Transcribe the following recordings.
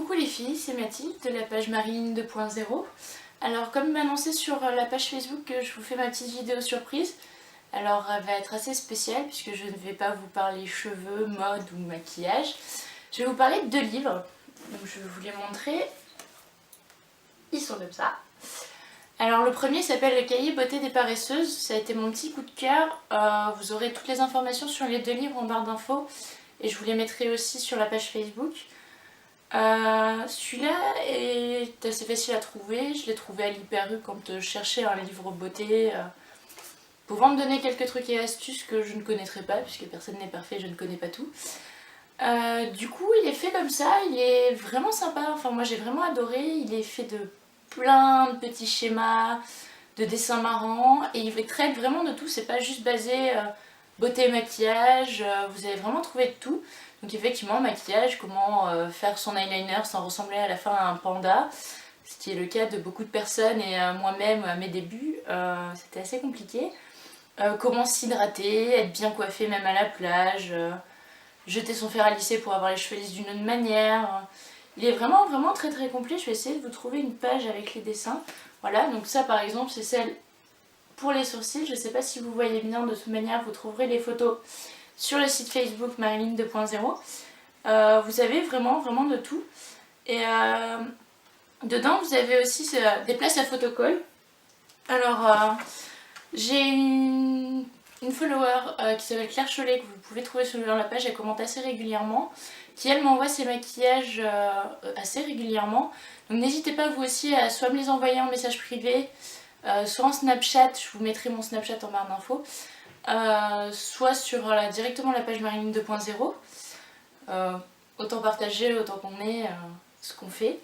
Coucou les filles, c'est Mathilde de la page Marilyn 2.0. Alors comme annoncé sur la page Facebook, je vous fais ma petite vidéo surprise. Alors elle va être assez spéciale puisque je ne vais pas vous parler cheveux, mode ou maquillage. Je vais vous parler de 2 livres. Donc je vais vous les montrer. Ils sont comme ça. Alors le premier s'appelle Le Cahier Beauté des Paresseuses. Ça a été mon petit coup de cœur. Vous aurez toutes les informations sur les 2 livres en barre d'infos. Et je vous les mettrai aussi sur la page Facebook. Celui-là est assez facile à trouver, je l'ai trouvé à l'Hyper-U quand je cherchais un livre beauté, pouvant me donner quelques trucs et astuces que je ne connaîtrais pas, puisque personne n'est parfait, je ne connais pas tout. Du coup il est fait comme ça, il est vraiment sympa, enfin moi j'ai vraiment adoré, il est fait de plein de petits schémas, de dessins marrants, et il traite vraiment de tout, c'est pas juste basé beauté et maquillage, vous allez vraiment trouver de tout. Donc effectivement, maquillage, comment faire son eyeliner sans ressembler à la fin à un panda, ce qui est le cas de beaucoup de personnes et moi-même à mes débuts, c'était assez compliqué. Comment s'hydrater, être bien coiffé même à la plage, jeter son fer à lisser pour avoir les cheveux lisses d'une autre manière. Il est vraiment très complet, je vais essayer de vous trouver une page avec les dessins. Voilà, donc ça par exemple c'est celle pour les sourcils, je ne sais pas si vous voyez bien, de toute manière vous trouverez les photos sur le site Facebook Marilyn 2.0. Vous avez vraiment de tout. Et dedans vous avez aussi des places à photocall. Alors j'ai une follower qui s'appelle Claire Cholet, que vous pouvez trouver sur la page, elle commente assez régulièrement, qui elle m'envoie ses maquillages assez régulièrement. Donc n'hésitez pas vous aussi à soit me les envoyer en message privé, soit en Snapchat, je vous mettrai mon Snapchat en barre d'infos. Soit sur directement la page Marilyn 2.0. Autant partager, autant qu'on est ce qu'on fait.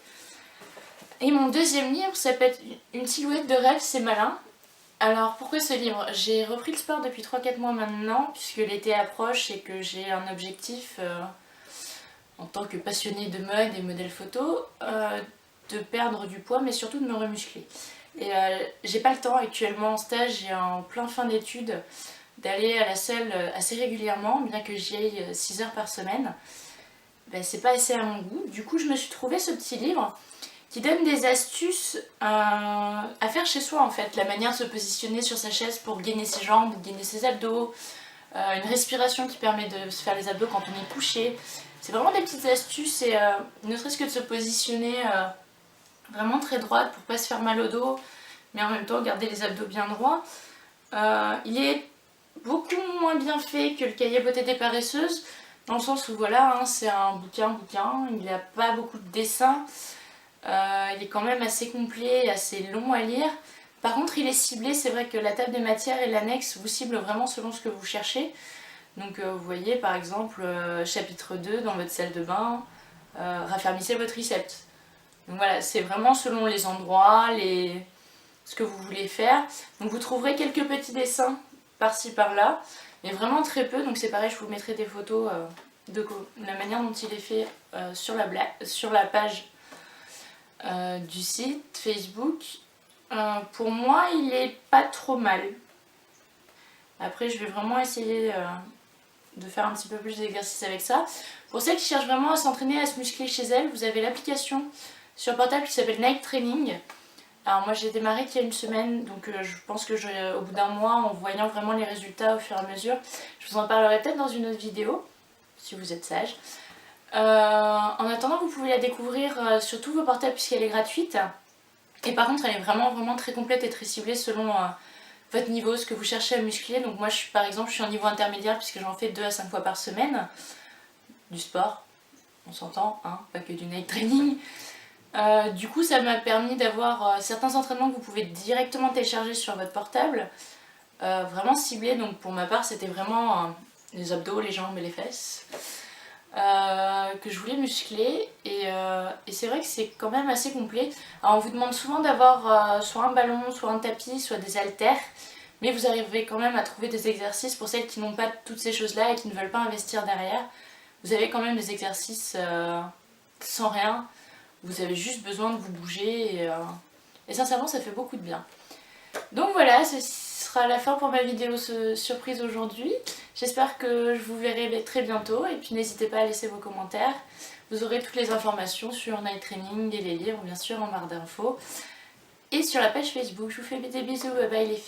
Et mon deuxième livre s'appelle Une silhouette de rêve, c'est malin. Alors pourquoi ce livre? J'ai repris le sport depuis 3-4 mois maintenant, puisque l'été approche et que j'ai un objectif en tant que passionnée de mode et modèle photo, de perdre du poids mais surtout de me remuscler. Et j'ai pas le temps actuellement en stage, j'ai en plein fin d'études d'aller à la salle assez régulièrement, bien que j'y aille 6 heures par semaine. Ben, c'est pas assez à mon goût. Du coup je me suis trouvé ce petit livre qui donne des astuces à faire chez soi en fait. La manière de se positionner sur sa chaise pour gainer ses jambes, gainer ses abdos, une respiration qui permet de se faire les abdos quand on est couché. C'est vraiment des petites astuces et ne serait-ce que de se positionner vraiment très droite pour pas se faire mal au dos, mais en même temps garder les abdos bien droits. Il est beaucoup moins bien fait que le Cahier Beauté des Paresseuses, dans le sens où voilà, hein, c'est un bouquin, il n'a pas beaucoup de dessins, il est quand même assez complet et assez long à lire. Par contre il est ciblé, c'est vrai que la table des matières et l'annexe vous ciblent vraiment selon ce que vous cherchez. Donc vous voyez par exemple chapitre 2 dans votre salle de bain, raffermissez votre triceps. Donc voilà, c'est vraiment selon les endroits, ce que vous voulez faire. Donc vous trouverez quelques petits dessins par-ci par-là, mais vraiment très peu. Donc c'est pareil, je vous mettrai des photos de la manière dont il est fait sur la page du site Facebook. Pour moi, il est pas trop mal. Après, je vais vraiment essayer de faire un petit peu plus d'exercice avec ça. Pour celles qui cherchent vraiment à s'entraîner, à se muscler chez elles, vous avez l'application sur portable qui s'appelle Nike Training. Alors moi j'ai démarré qu'il y a une semaine, donc je pense que au bout d'un mois, en voyant vraiment les résultats au fur et à mesure, je vous en parlerai peut-être dans une autre vidéo, si vous êtes sage. En attendant, vous pouvez la découvrir sur tous vos portables puisqu'elle est gratuite. Et par contre, elle est vraiment très complète et très ciblée selon votre niveau, ce que vous cherchez à muscler. Donc moi, par exemple, je suis en niveau intermédiaire puisque j'en fais 2 à 5 fois par semaine. Du sport, on s'entend, hein, pas que du night training. Du coup ça m'a permis d'avoir certains entraînements que vous pouvez directement télécharger sur votre portable, vraiment ciblés. Donc pour ma part c'était vraiment les abdos, les jambes et les fesses que je voulais muscler, et c'est vrai que c'est quand même assez complet. Alors on vous demande souvent d'avoir soit un ballon, soit un tapis, soit des haltères, mais vous arrivez quand même à trouver des exercices pour celles qui n'ont pas toutes ces choses là et qui ne veulent pas investir derrière. Vous avez quand même des exercices sans rien. Vous avez juste besoin de vous bouger et sincèrement ça fait beaucoup de bien. Donc voilà, ce sera la fin pour ma vidéo surprise aujourd'hui. J'espère que je vous verrai très bientôt et puis n'hésitez pas à laisser vos commentaires. Vous aurez toutes les informations sur Night Training et les livres bien sûr en barre d'infos. Et sur la page Facebook, je vous fais des bisous, bye bye les filles.